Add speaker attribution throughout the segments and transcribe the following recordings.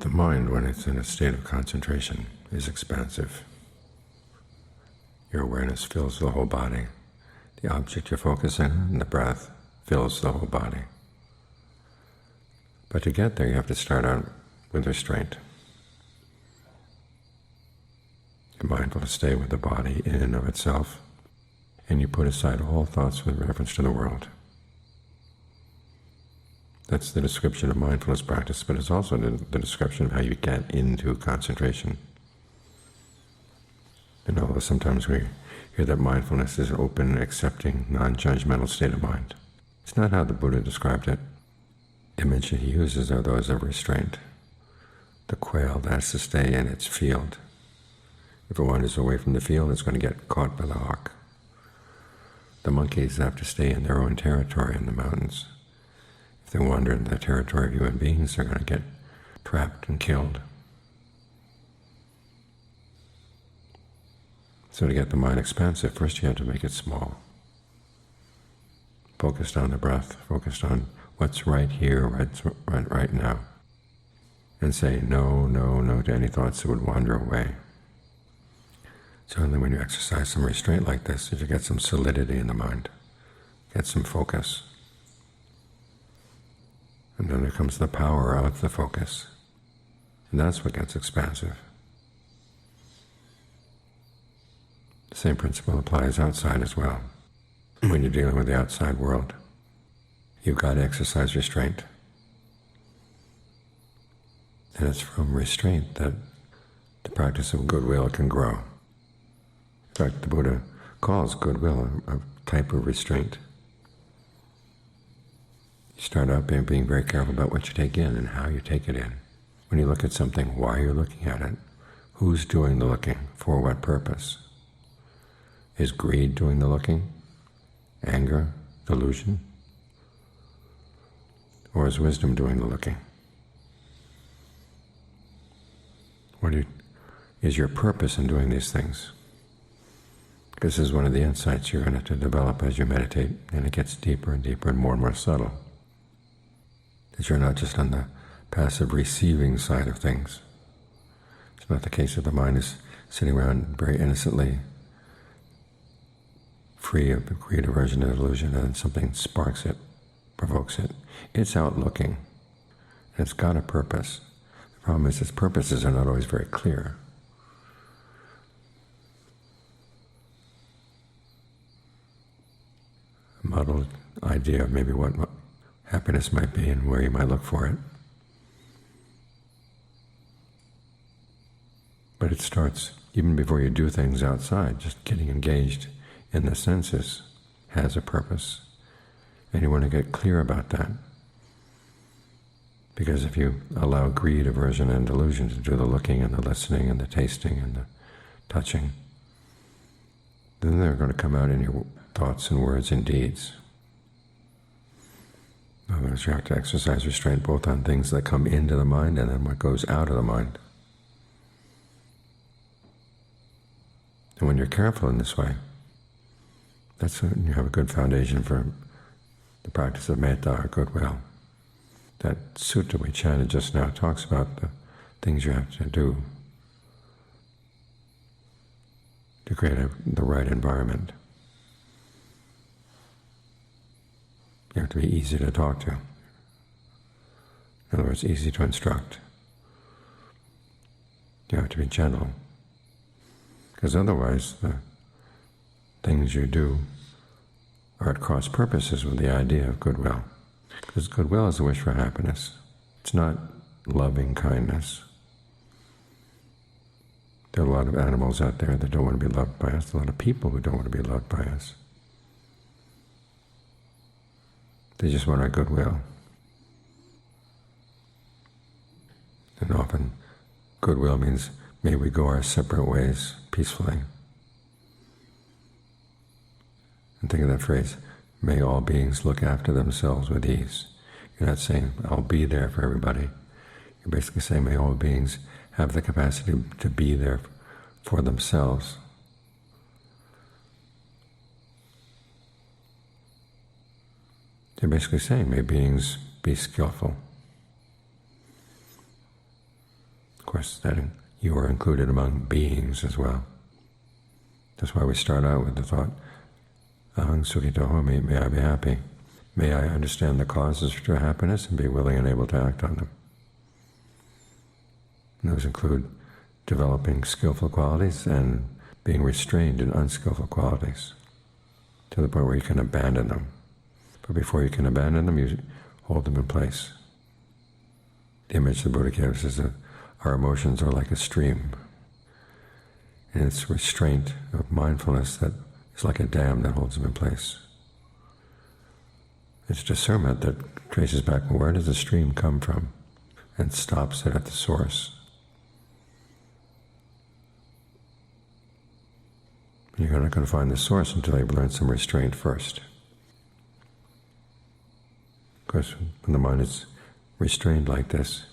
Speaker 1: The mind, when it's in a state of concentration, is expansive. Your awareness fills the whole body. The object you're focusing on, the breath, fills the whole body. But to get there, you have to start out with restraint. You're mindful to stay with the body in and of itself, and you put aside all thoughts with reference to the world. That's the description of mindfulness practice, but it's also the description of how you get into concentration. You know, sometimes we hear that mindfulness is an open, accepting, non-judgmental state of mind. It's not how the Buddha described it. The image he uses are those of restraint. The quail that has to stay in its field. If it wanders away from the field, it's going to get caught by the hawk. The monkeys have to stay in their own territory in the mountains. If they wander into the territory of human beings, they're going to get trapped and killed. So to get the mind expansive, first you have to make it small. Focused on the breath, focused on what's right here, right now. And say no, no, no to any thoughts that would wander away. Certainly when you exercise some restraint like this, you get some solidity in the mind, get some focus. And then there comes the power of the focus. And that's what gets expansive. The same principle applies outside as well. When you're dealing with the outside world, you've got to exercise restraint. And it's from restraint that the practice of goodwill can grow. In fact, the Buddha calls goodwill a type of restraint. You start out by being very careful about what you take in and how you take it in. When you look at something, why you're looking at it, who's doing the looking, for what purpose. Is greed doing the looking? Anger? Delusion? Or is wisdom doing the looking? Is your purpose in doing these things? This is one of the insights you're going to have to develop as you meditate, and it gets deeper and deeper and more subtle. That you're not just on the passive receiving side of things. It's not the case that the mind is sitting around very innocently, free of greed, aversion, and delusion, and then something sparks it, provokes it. It's out looking, and it's got a purpose. The problem is its purposes are not always very clear. A muddled idea of maybe what happiness might be and where you might look for it. But it starts even before you do things outside. Just getting engaged in the senses has a purpose, and you want to get clear about that. Because if you allow greed, aversion, and delusion to do the looking and the listening and the tasting and the touching, then they're going to come out in your thoughts and words and deeds. In other words, you have to exercise restraint both on things that come into the mind and then what goes out of the mind. And when you're careful in this way, that's when you have a good foundation for the practice of metta, or goodwill. That sutta we chanted just now talks about the things you have to do to create the right environment. You have to be easy to talk to. In other words, easy to instruct. You have to be gentle. Because otherwise the things you do are at cross purposes with the idea of goodwill. Because goodwill is a wish for happiness. It's not loving kindness. There are a lot of animals out there that don't want to be loved by us, a lot of people who don't want to be loved by us. They just want our goodwill. And often goodwill means, may we go our separate ways peacefully. And think of that phrase, may all beings look after themselves with ease. You're not saying, I'll be there for everybody. You're basically saying, may all beings have the capacity to be there for themselves. You're basically saying, may beings be skillful. course, that you are included among beings as well. That's why we start out with the thought, aham sukhito homi, may I be happy. May I understand the causes for true happiness and be willing and able to act on them. And those include developing skillful qualities and being restrained in unskillful qualities to the point where you can abandon them. But before you can abandon them, you hold them in place. The image the Buddha gives is that our emotions are like a stream, and it's restraint of mindfulness that is like a dam that holds them in place. It's discernment that traces back, well, where does the stream come from, and stops it at the source. You're not going to find the source until you've learned some restraint first. Of course, when the mind is restrained like this,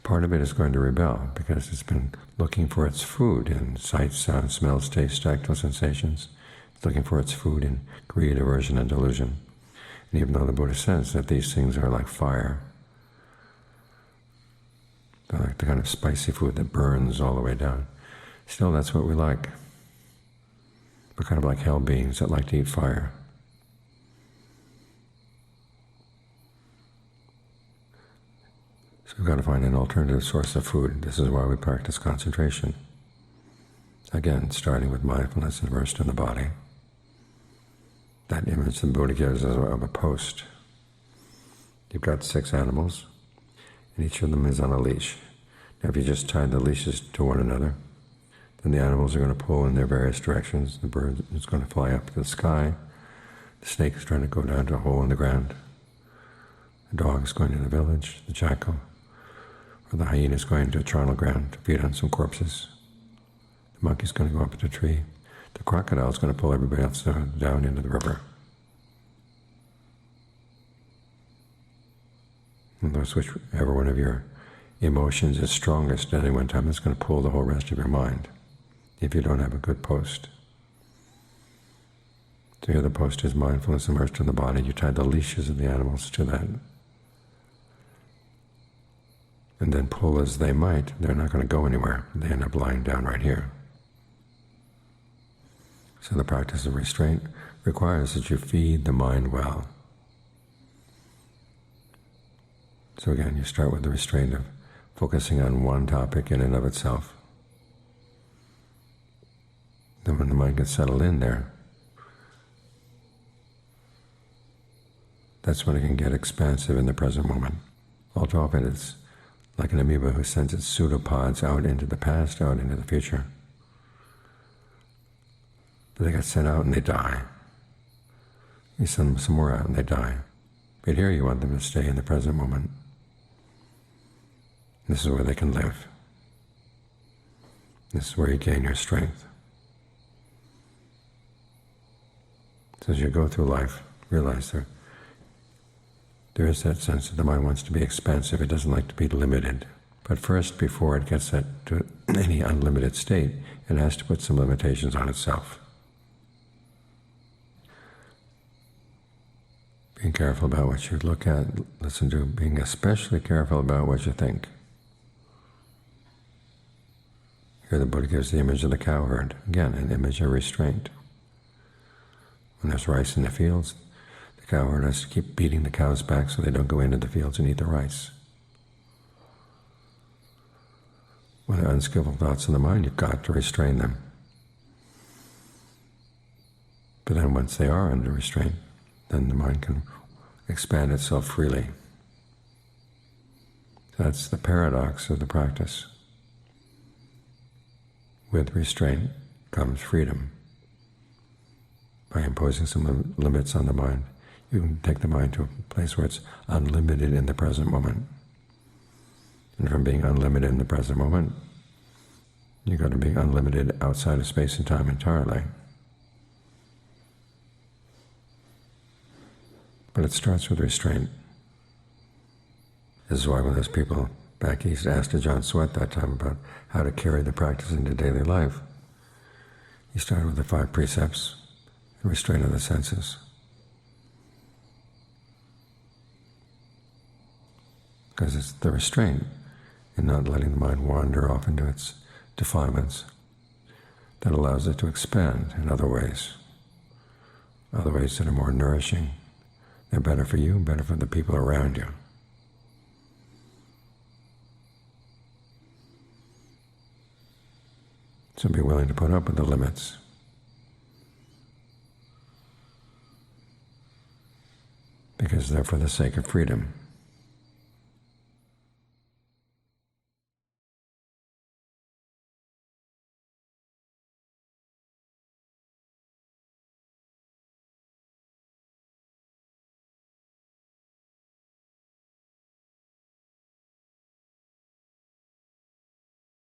Speaker 1: part of it is going to rebel because it's been looking for its food in sight, sound, smells, taste, tactile sensations. It's looking for its food in greed, aversion, and delusion. And even though the Buddha says that these things are like fire, they're like the kind of spicy food that burns all the way down, still that's what we like. We're kind of like hell beings that like to eat fire. So we've got to find an alternative source of food. This is why we practice concentration. Again, starting with mindfulness immersed in the body. That image the Buddha gives is of a post. You've got 6 animals, and each of them is on a leash. Now, if you just tied the leashes to one another, then the animals are going to pull in their various directions. The bird is going to fly up to the sky. The snake is trying to go down to a hole in the ground. The dog is going to the village. The jackal or the hyena is going to a charnel ground to feed on some corpses. The monkey is going to go up to a tree. The crocodile is going to pull everybody else down into the river. And thus, whichever one of your emotions is strongest at any one time, it's going to pull the whole rest of your mind if you don't have a good post. So here the post is mindfulness immersed in the body. You tie the leashes of the animals to that. And then pull as they might, they're not going to go anywhere. They end up lying down right here. So the practice of restraint requires that you feed the mind well. So again, you start with the restraint of focusing on one topic in and of itself. Then when the mind gets settled in there, that's when it can get expansive in the present moment. All too often it's like an amoeba who sends its pseudopods out into the past, out into the future. But they get sent out and they die. You send them some more out and they die. But here you want them to stay in the present moment. This is where they can live. This is where you gain your strength. So as you go through life, realize there is that sense that the mind wants to be expansive. It doesn't like to be limited. But first, before it gets that to any unlimited state, it has to put some limitations on itself. Being careful about what you look at, listen to, being especially careful about what you think. Here the Buddha gives the image of the cowherd, again, an image of restraint. When there's rice in the fields, the cowherd has to keep beating the cows back so they don't go into the fields and eat the rice. When there are unskillful thoughts in the mind, you've got to restrain them. But then once they are under restraint, then the mind can expand itself freely. That's the paradox of the practice. With restraint comes freedom. By imposing some limits on the mind, you can take the mind to a place where it's unlimited in the present moment. And from being unlimited in the present moment, you go to being unlimited outside of space and time entirely. But it starts with restraint. This is why when those people back east asked Ajahn Suwat that time about how to carry the practice into daily life, he started with the 5 precepts and restraint of the senses. Because it's the restraint and not letting the mind wander off into its defilements. That allows it to expand in other ways that are more nourishing. They're better for you, better for the people around you. So be willing to put up with the limits. Because they're for the sake of freedom.